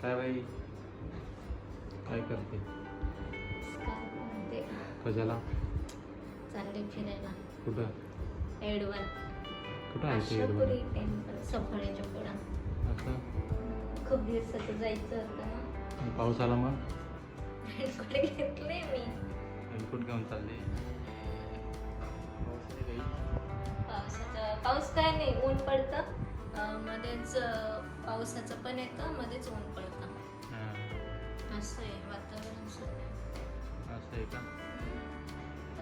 काय बाई काय करते? कशाला चालले फिरायला? कुठं एडवन कुठं आहे ते आशापुरी टेम्पल सफाळ्याच्या पुढं. असं खूप दिवसाचं जायचं होतं ना. पाऊस आला मग कुठे घेतले मी रेनकोट घेऊन चालले. पाऊस काय नाही, ऊन पडतं मध्येच, पावसाचं पण येतं मध्येच ऊन पडतं. असं आहे वातावरण सध्या. असं आहे का?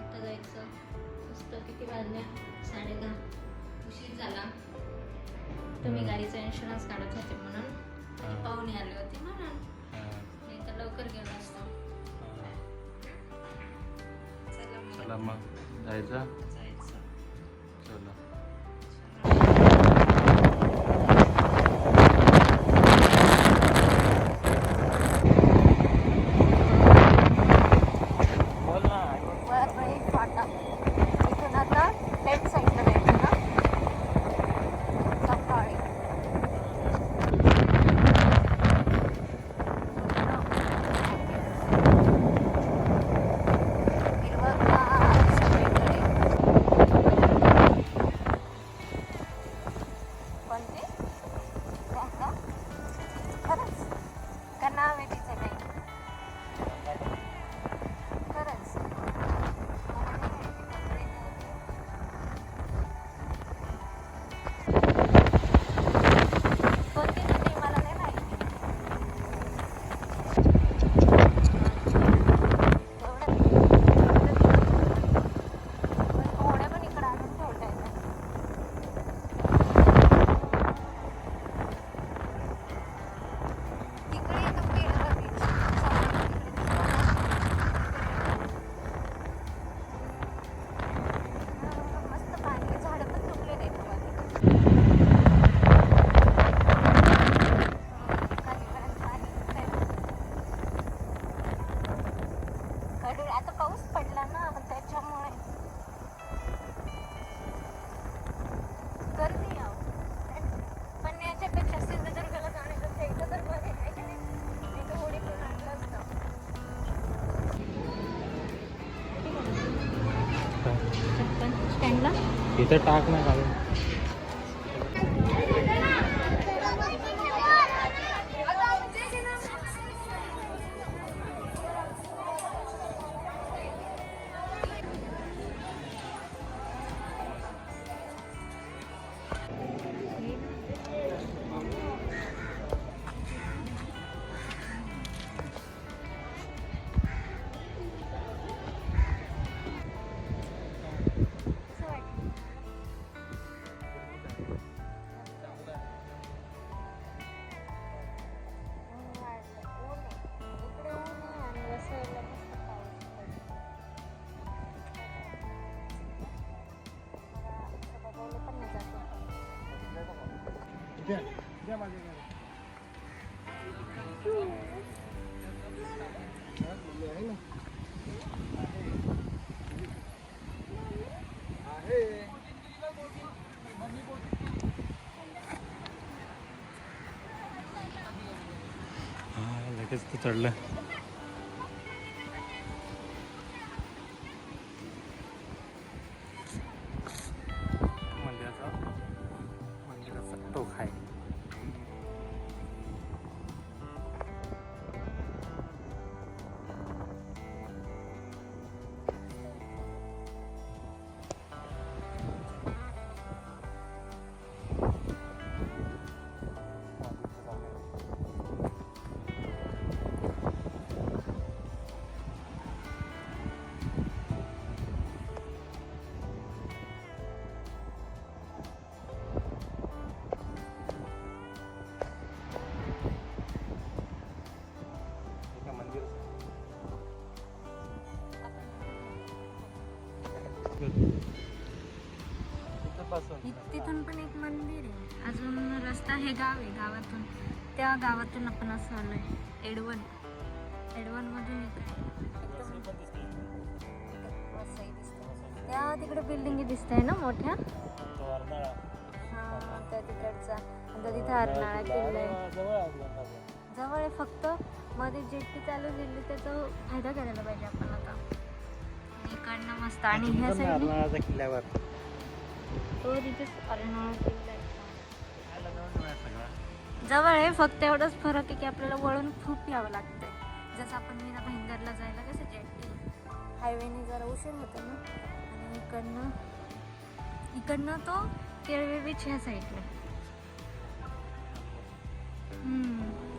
आता जायचं मस्त. किती वाजल्या? 10:30. उशीर झाला. तुम्ही गाडीचा इन्शुरन्स काढत होते म्हणून, पाहुणे आले होते म्हणून, नाही तर लवकर गेलो असतो. चला मग जायचं. चला आता पाऊस पडला ना त्याच्यामुळे गर्दी आहे. पण याच्यापेक्षा सिंधुदुर्गला जाण्यापेक्षा इथं तर बरे आहे की नाही. इथं होडी पण आणलं असतं. स्टँडला इथं टाक ना काढून. लगेच तर चढलं. मंदिराचा टोक आहे. तिथून पण एक मंदिर आहे. अजून रस्ता हे गाव आहे. गावातून त्या गावातून आपण असं आलोय. एडवन मधून त्या तिकडे बिल्डिंग दिसत आहे ना मोठ्या. हा त्या तिकडचा. तिथे अर्नाळा किल्ला आहे. जवळ आहे, फक्त मध्ये जेट्टी चालू झाली त्याचा फायदा करायला पाहिजे आपण आता. इकडनं मस्त. आणि ह्या साईडने किल्ल्यावर तो तिथेच अर्नाळा किल्ला जवळ आहे. फक्त एवढंच फरक आहे की आपल्याला वळून खूप यावं लागतंय. जसं आपण भाईंदरला जायला कसं जेट्टी हायवेने जरा उशीर होतो ना. आणि इकडनं तो केळवे बीच ह्या साईडला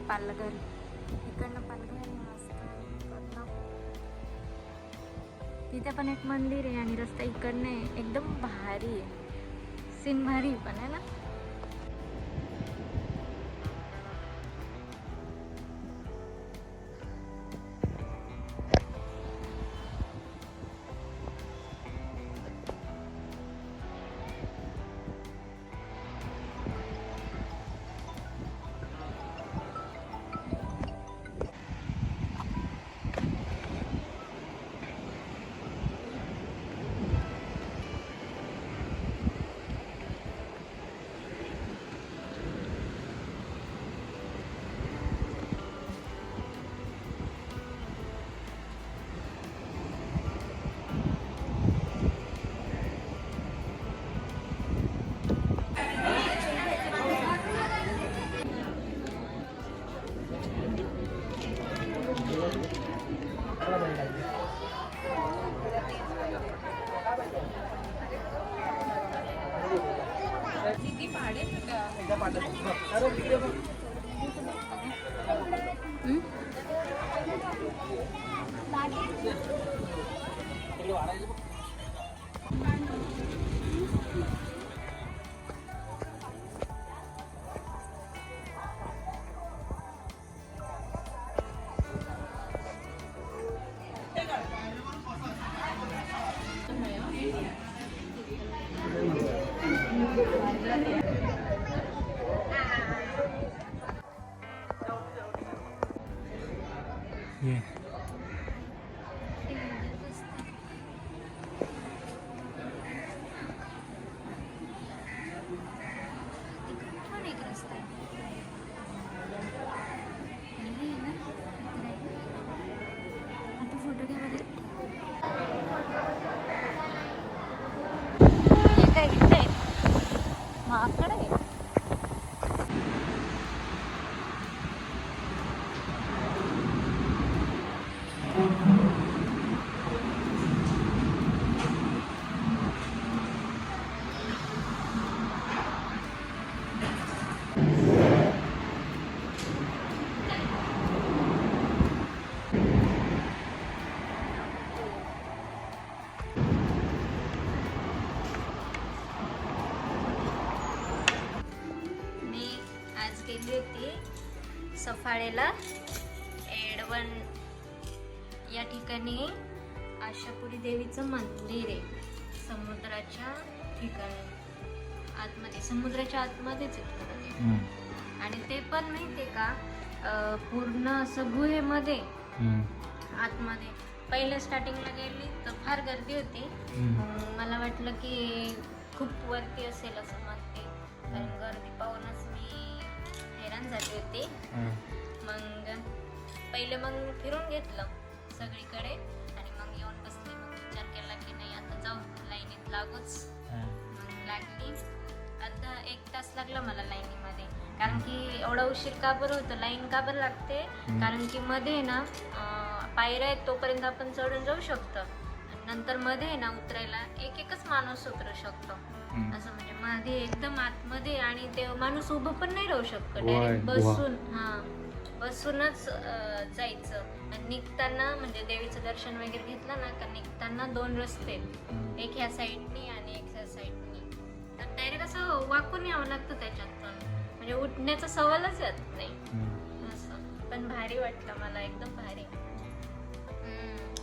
पालघर. इकडनं पालघर आहे मस्त. तिथे पण एक मंदिर आहे आणि रस्ता इकडनं आहे. एकदम भारी आहे, सीन भारी पण आहे ना. सफाळेला एडवन या ठिकाणी आशापुरी देवीचं मंदिर आहे. समुद्राच्या ठिकाणी आतमध्ये, समुद्राच्या आतमध्येच आहे. आणि ते पण माहितीये का, पूर्ण असं गुहेमध्ये आतमध्ये. पहिले स्टार्टिंगला गेली तर फार गर्दी होती. मला वाटलं की खूप वरती असेल असं म्हणते, कारण गर्दी पाहूनच मी हैराण झाली होती. मग फिरून घेतलं सगळीकडे आणि मग येऊन बसले. मग विचार केला की नाही आता जाऊ, लाईनीत लागूच. मग लागली. आता 1 तास लागला मला लाईनीमध्ये. कारण की एवढा उशीर का बरं होतं, लाईन का बरं लागते, कारण की मध्ये ना पायऱ्या आहेत तोपर्यंत आपण चढून जाऊ शकतो. नंतर मध्ये ना उतरायला एकच माणूस उतरू शकतो असं. म्हणजे मध्ये एकदम आतमध्ये, आणि ते माणूस उभं पण नाही राहू शकतो. डायरेक्ट बसूनच जायचं. आणि निघताना म्हणजे देवीचं दर्शन वगैरे घेतलं ना का निघताना 2 रस्ते, एक ह्या साईडनी आणि एक ह्या साईडनी. तर डायरेक्ट असं वाकून यावं लागतं त्याच्यातून, म्हणजे उठण्याचा सवालच येत नाही असं. पण भारी वाटतं मला, एकदम भारी.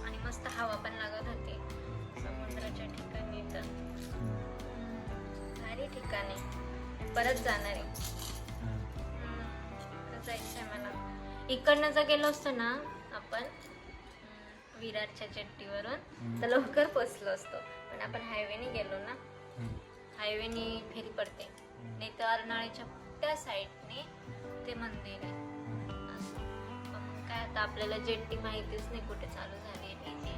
आणि मस्त हवा पण लागत होती समुद्राच्या ठिकाणी. तर भारी ठिकाणी, परत जाणार आहे. जायचंय मला. इकडनं जर गेलो असतो ना आपण विरारच्या जेट्टीवरून तर लवकर पोचलो असतो. पण आपण हायवेने गेलो ना, हायवेने फेरी पडते. नाही तर अर्नाळ्याच्या त्या साईडने ते मंदिर आहे असं. काय आता आपल्याला जेट्टी माहितीच नाही कुठे चालू झाली आहे ते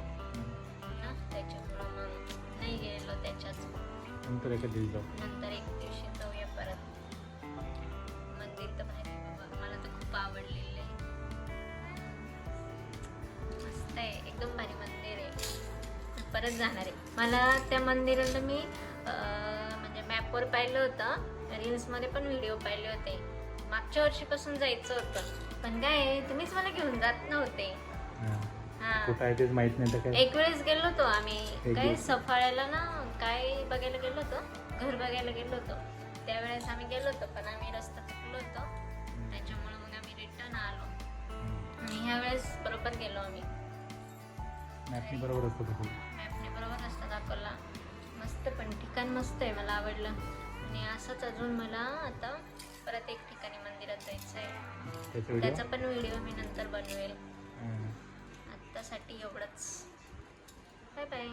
ना, त्याच्यामुळं मग नाही गेलो त्याच्याच. नंतर एका दिवशी जाऊ. नंतर एक दिवशी जाऊया परत. मंदिर तर भारी आहे बाबा, मला तर खूप आवडलेलं आहे. मस्त आहे, एकदम भारी मंदिर आहे. परत जाणार आहे. मला त्या मंदिराला मी म्हणजे मॅपवर पाहिलं होतं, रील्समध्ये पण व्हिडिओ पाहिले होते. मागच्या वर्षीपासून जायचं होतं, पण काय तुम्हीच मला घेऊन जात नव्हते. हा, कुठं आहे तेच माहित नाही तर काय. एक वेळेस गेलो होतो आम्ही, एक काय दिवस. सफाळ्याला ना, काय बघायला गेलो होतो, घर बघायला गेलो होतो. त्यावेळेस आम्ही गेलो होतो, पण आम्ही रस्ता चुकलो होतो, त्याच्यामुळे मग आम्ही रिटर्न आलो. आणि ह्या वेळेस बरोबर गेलो आम्ही. मॅपनी बरोबर असतं तसं. मॅपने बरोबर रस्ता दाखवला. मस्त, पण ठिकाण मस्त आहे, मला आवडलं. आणि असंच अजून मला आता परत एक ठिकाणी मंदिरात जायचं आहे. त्याचा पण व्हिडिओ मी नंतर बनवेल. आत्तासाठी एवढंच. Bye bye.